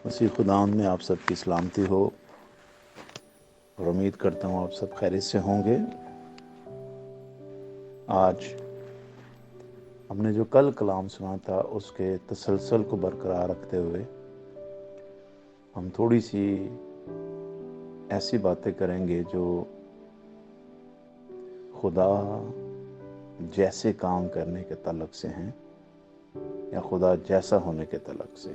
مسیح خداوند میں آپ سب کی سلامتی ہو اور امید کرتا ہوں آپ سب خیریت سے ہوں گے۔ آج ہم نے جو کل کلام سنا تھا اس کے تسلسل کو برقرار رکھتے ہوئے ہم تھوڑی سی ایسی باتیں کریں گے جو خدا جیسے کام کرنے کے تعلق سے ہیں یا خدا جیسا ہونے کے تعلق سے۔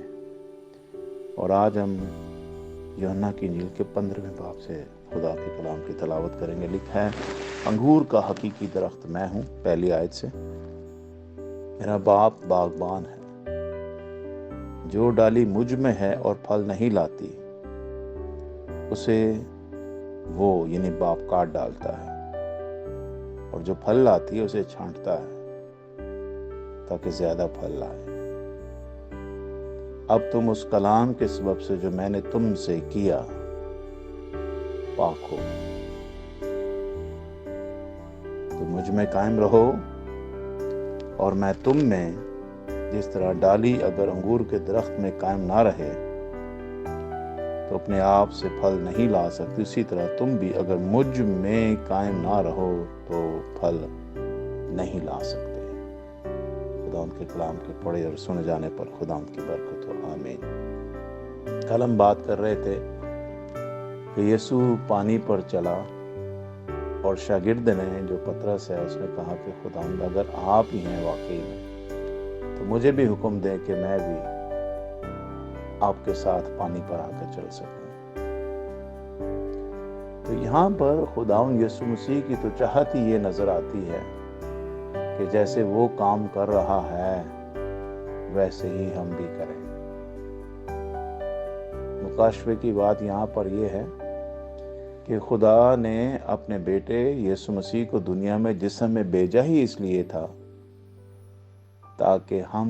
اور آج ہم یوحنا کی انجیل کے 15ویں باب سے خدا کے کلام کی تلاوت کریں گے۔ لکھا ہے، انگور کا حقیقی درخت میں ہوں، پہلی آیت سے، میرا باپ باغبان ہے، جو ڈالی مجھ میں ہے اور پھل نہیں لاتی اسے وہ یعنی باپ کاٹ ڈالتا ہے، اور جو پھل لاتی ہے اسے چھانٹتا ہے تاکہ زیادہ پھل لائے۔ اب تم اس کلام کے سبب سے جو میں نے تم سے کیا پاک ہو، تو مجھ میں قائم رہو اور میں تم میں۔ جس طرح ڈالی اگر انگور کے درخت میں قائم نہ رہے تو اپنے آپ سے پھل نہیں لا سکتی، اسی طرح تم بھی اگر مجھ میں قائم نہ رہو تو پھل نہیں لا سکتے۔ خدا ان کے کلام کے پڑھے اور سنے جانے پر خدا ان کی برکت ہو، آمین۔ کل ہم بات کر رہے تھے کہ یسوع پانی پر چلا اور شاگرد نے جو پطرس ہے اس نے کہا کہ خداوند اگر آپ ہی ہیں واقعی میں تو مجھے بھی حکم دیں کہ میں بھی آپ کے ساتھ پانی پر آ کر چل سکوں۔ تو یہاں پر خداوند یسوع مسیح کی تو چاہت ہی یہ نظر آتی ہے کہ جیسے وہ کام کر رہا ہے ویسے ہی ہم بھی کریں۔ مکاشفے کی بات یہاں پر یہ ہے کہ خدا نے اپنے بیٹے یسوع مسیح کو دنیا میں جسم میں بھیجا ہی اس لیے تھا تاکہ ہم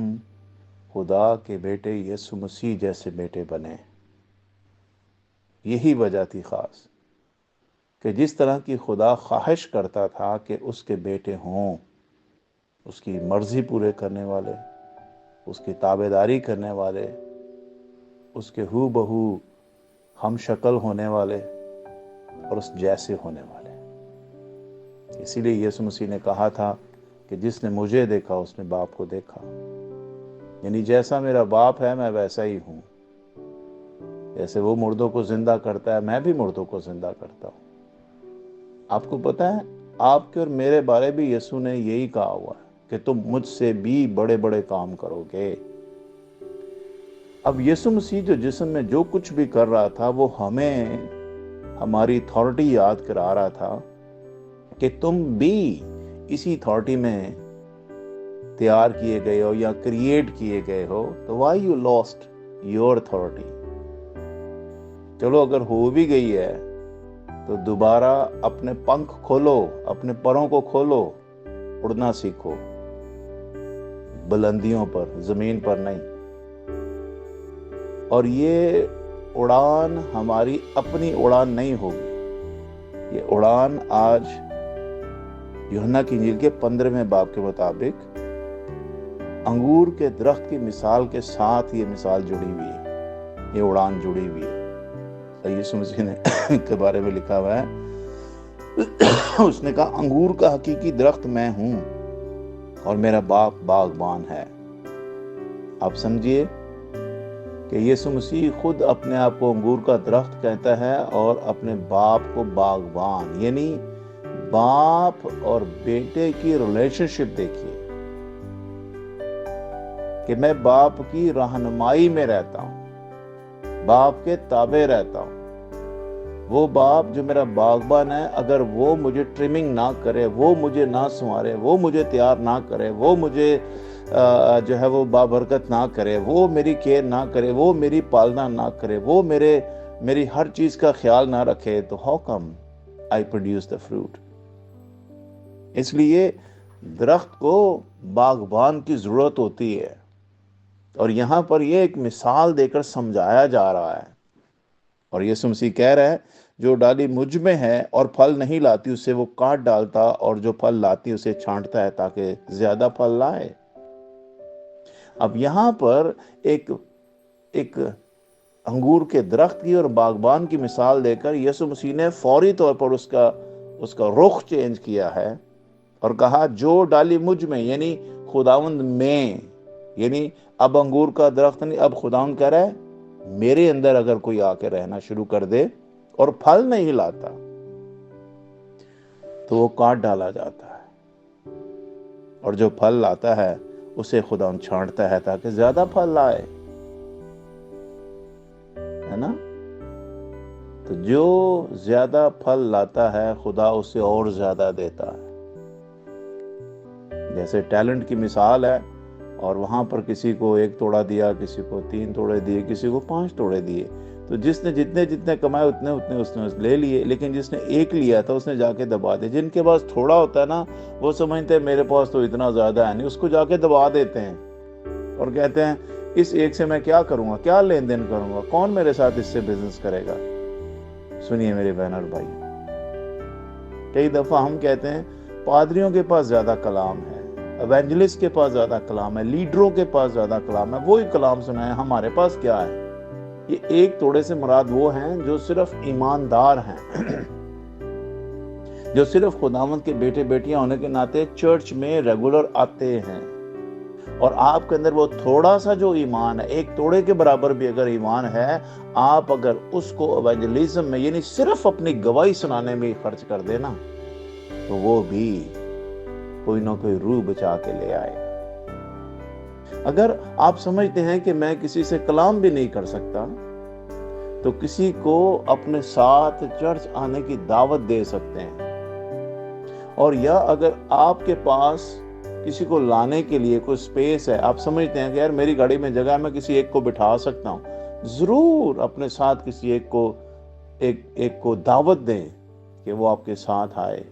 خدا کے بیٹے یسوع مسیح جیسے بیٹے بنیں۔ یہی وجہ تھی خاص کہ جس طرح کی خدا خواہش کرتا تھا کہ اس کے بیٹے ہوں، اس کی مرضی پورے کرنے والے، اس کی تابعداری کرنے والے، اس کے ہو بہو ہم شکل ہونے والے اور اس جیسے ہونے والے۔ اسی لیے یسوع مسیح نے کہا تھا کہ جس نے مجھے دیکھا اس نے باپ کو دیکھا، یعنی جیسا میرا باپ ہے میں ویسا ہی ہوں۔ جیسے وہ مردوں کو زندہ کرتا ہے میں بھی مردوں کو زندہ کرتا ہوں۔ آپ کو پتہ ہے آپ کے اور میرے بارے بھی یسوع نے یہی کہا ہوا ہے کہ تم مجھ سے بھی بڑے بڑے کام کرو گے۔ اب یسوع مسیح جو جسم میں جو کچھ بھی کر رہا تھا وہ ہمیں ہماری اتھارٹی یاد کرا رہا تھا کہ تم بھی اسی اتھارٹی میں تیار کیے گئے ہو یا کریٹ کیے گئے ہو، تو why you last your authority? چلو اگر ہو بھی گئی ہے تو دوبارہ اپنے پنکھ کھولو، اپنے پروں کو کھولو، اڑنا سیکھو، بلندیوں پر، زمین پر نہیں۔ اور یہ اڑان ہماری اپنی اڑان نہیں ہوگی، یہ اڑان آج یوحنا کی انجیل کے 15ویں باب کے مطابق انگور کے درخت کی مثال کے ساتھ یہ مثال جڑی ہوئی ہے، یہ اڑان جڑی ہوئی ہے۔ یسوع مسیح نے کے بارے میں لکھا ہوا ہے، اس نے کہا انگور کا حقیقی درخت میں ہوں اور میرا باپ باغبان ہے۔ آپ سمجھیے کہ یسوع مسیح خود اپنے آپ کو انگور کا درخت کہتا ہے اور اپنے باپ کو باغبان، یعنی باپ اور بیٹے کی ریلیشن شپ دیکھیے کہ میں باپ کی رہنمائی میں رہتا ہوں، باپ کے تابع رہتا ہوں۔ وہ باپ جو میرا باغبان ہے، اگر وہ مجھے ٹرمنگ نہ کرے، وہ مجھے نہ سنوارے، وہ مجھے تیار نہ کرے، وہ مجھے جو ہے وہ بابرکت نہ کرے، وہ میری کیئر نہ کرے، وہ میری پالنا نہ کرے، وہ میری ہر چیز کا خیال نہ رکھے، تو how come I produce the fruit؟ اس لیے درخت کو باغبان کی ضرورت ہوتی ہے، اور یہاں پر یہ ایک مثال دے کر سمجھایا جا رہا ہے۔ اور یسوع مسیح کہہ رہا ہے جو ڈالی مجھ میں ہے اور پھل نہیں لاتی اسے وہ کاٹ ڈالتا، اور جو پھل لاتی اسے چھانٹتا ہے تاکہ زیادہ پھل لائے۔ اب یہاں پر ایک انگور کے درخت کی اور باغبان کی مثال دے کر یسوع مسیح نے فوری طور پر اس کا رخ چینج کیا ہے اور کہا جو ڈالی مجھ میں، یعنی خداوند میں، یعنی اب انگور کا درخت نہیں، اب خداوند کہہ رہا ہے میرے اندر اگر کوئی آ کے رہنا شروع کر دے اور پھل نہیں لاتا تو وہ کاٹ ڈالا جاتا ہے، اور جو پھل لاتا ہے اسے خداوند چھانٹتا ہے تاکہ زیادہ پھل لائے، ہے نا؟ تو جو زیادہ پھل لاتا ہے خدا اسے اور زیادہ دیتا ہے۔ جیسے ٹیلنٹ کی مثال ہے، اور وہاں پر کسی کو 1 توڑا دیا، کسی کو 3 توڑے دیے، کسی کو 5 توڑے دیے، تو جس نے جتنے کمائے اتنے اس نے لے لیے، لیکن جس نے 1 لیا تھا اس نے جا کے دبا دے۔ جن کے پاس تھوڑا ہوتا ہے نا، وہ سمجھتے ہیں میرے پاس تو اتنا زیادہ ہے نہیں، اس کو جا کے دبا دیتے ہیں اور کہتے ہیں اس 1 سے میں کیا کروں گا، کیا لین دین کروں گا، کون میرے ساتھ اس سے بزنس کرے گا۔ سنیے میرے بہن اور بھائی، کئی دفعہ ہم کہتے ہیں پادریوں کے پاس زیادہ کلام ہے، ایونجلسٹ کے پاس زیادہ کلام ہے، لیڈروں کے پاس زیادہ کلام ہے، وہی کلام سنائیں، ہمارے پاس کیا ہے۔ یہ 1 توڑے سے مراد وہ ہیں جو صرف ایماندار ہیں، جو صرف خداوند کے بیٹے بیٹیاں ہونے کے ناطے چرچ میں ریگولر آتے ہیں، اور آپ کے اندر وہ تھوڑا سا جو ایمان ہے، 1 توڑے کے برابر بھی اگر ایمان ہے، آپ اگر اس کو ایونجلزم میں یعنی صرف اپنی گواہی سنانے میں خرچ کر دینا تو وہ بھی کوئی نہ کوئی روح بچا کے لے آئے گا۔ اگر آپ سمجھتے ہیں کہ میں کسی سے کلام بھی نہیں کر سکتا تو کسی کو اپنے ساتھ چرچ آنے کی دعوت دے سکتے ہیں، اور یا اگر آپ کے پاس کسی کو لانے کے لیے کوئی سپیس ہے، آپ سمجھتے ہیں کہ یار میری گاڑی میں جگہ ہے، میں کسی ایک کو بٹھا سکتا ہوں، ضرور اپنے ساتھ کسی ایک کو دعوت دیں کہ وہ آپ کے ساتھ آئے۔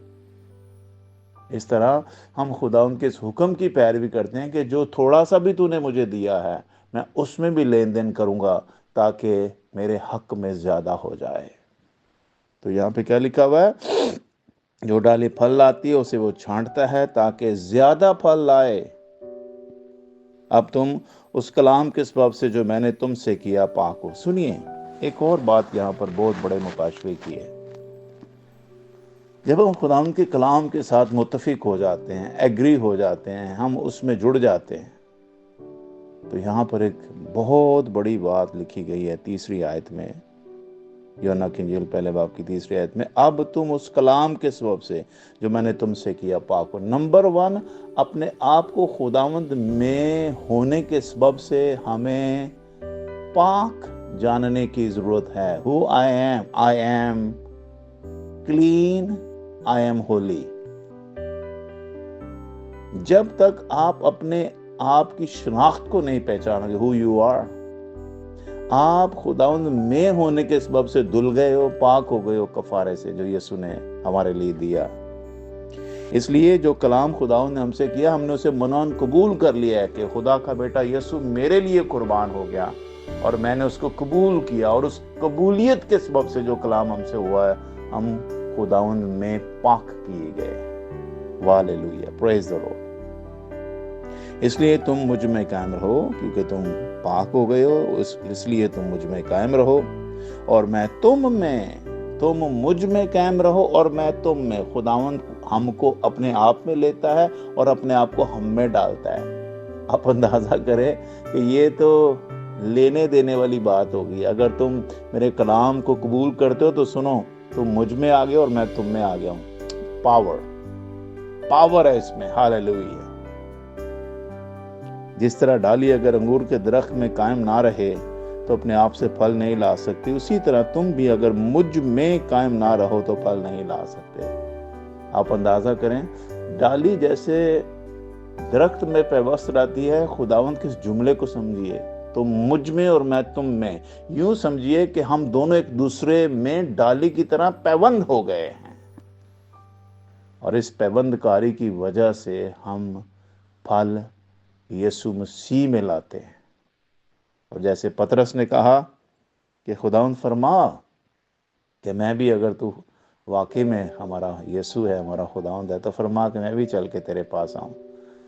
اس طرح ہم خدا ان کے اس حکم کی پیروی کرتے ہیں کہ جو تھوڑا سا بھی تو نے مجھے دیا ہے میں اس میں بھی لین دین کروں گا تاکہ میرے حق میں زیادہ ہو جائے۔ تو یہاں پہ کیا لکھا ہوا ہے؟ جو ڈالی پھل لاتی ہے اسے وہ چھانٹتا ہے تاکہ زیادہ پھل لائے۔ اب تم اس کلام کے سبب سے جو میں نے تم سے کیا پاک ہو۔ سنیے ایک اور بات یہاں پر بہت بڑے مکاشفے کی ہے۔ جب ہم خداوند کے کلام کے ساتھ متفق ہو جاتے ہیں، ایگری ہو جاتے ہیں، ہم اس میں جڑ جاتے ہیں، تو یہاں پر ایک بہت بڑی بات لکھی گئی ہے 3 آیت میں، یوحنا کی انجیل پہلے باب کی 3 آیت میں، اب تم اس کلام کے سبب سے جو میں نے تم سے کیا پاک ہو۔ نمبر 1، اپنے آپ کو خداوند میں ہونے کے سبب سے ہمیں پاک جاننے کی ضرورت ہے۔ Who I am clean, I am holy۔ جب تک آپ اپنے آپ کی شناخت کو نہیں پہچانو گے who you are، آپ خداوند میں ہونے کے سبب سے دھل گئے ہو، پاک ہو گئے ہو کفارے سے جو یسوع نے ہمارے لیے دیا۔ اس لیے جو کلام خداوند نے ہم سے کیا، ہم نے اسے منان قبول کر لیا ہے کہ خدا کا بیٹا یسوع میرے لیے قربان ہو گیا، اور میں نے اس کو قبول کیا، اور اس قبولیت کے سبب سے جو کلام ہم سے ہوا ہے، ہم خداوند میں پاک کیے گئے۔ ہاللیلویہ، پریز دی لارڈ۔ اس لیے تم مجھ میں قائم رہو، کیونکہ تم پاک ہو گئے ہو، اس لیے تم مجھ میں قائم رہو، اور میں تم مجھ میں قائم رہو اور میں تم میں۔ خداوند ہم کو اپنے آپ میں لیتا ہے اور اپنے آپ کو ہم میں ڈالتا ہے۔ آپ اندازہ کریں کہ یہ تو لینے دینے والی بات ہوگی۔ اگر تم میرے کلام کو قبول کرتے ہو تو سنو، تم مجھ میں آ گئے اور میں تم میں آ گیا ہوں۔ پاور ہے اس میں، ہاللیلویہ۔ جس طرح ڈالی اگر انگور کے درخت میں قائم نہ رہے تو اپنے آپ سے پھل نہیں لا سکتی، اسی طرح تم بھی اگر مجھ میں قائم نہ رہو تو پھل نہیں لا سکتے۔ آپ اندازہ کریں، ڈالی جیسے درخت میں پیوست رہتی ہے، خداوند کس جملے کو سمجھیے، تم مجھ میں اور میں تم میں، یوں سمجھیے کہ ہم دونوں ایک دوسرے میں ڈالی کی طرح پیوند ہو گئے ہیں، اور اس پیوند کاری کی وجہ سے ہم پھل یسوع مسیح میں لاتے ہیں۔ اور جیسے پطرس نے کہا کہ خداوند فرما کہ میں بھی، اگر تو واقعی میں ہمارا یسوع ہے، ہمارا خداوند ہے، تو فرما کہ میں بھی چل کے تیرے پاس آؤں۔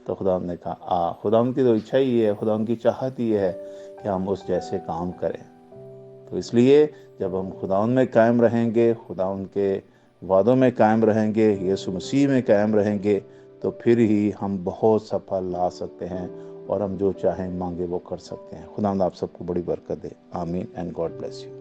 تو خداوند نے کہا خداوند کی تو اچھا ہی ہے، خداوند کی چاہت ہی ہے کہ ہم اس جیسے کام کریں۔ تو اس لیے جب ہم خداوند میں قائم رہیں گے، خداوند کے وعدوں میں قائم رہیں گے، یسوع مسیح میں قائم رہیں گے، تو پھر ہی ہم بہت سا پھل لا سکتے ہیں اور ہم جو چاہیں مانگے وہ کر سکتے ہیں۔ خداوند آپ سب کو بڑی برکت دے۔ آمین اینڈ گاڈ بلیس یو۔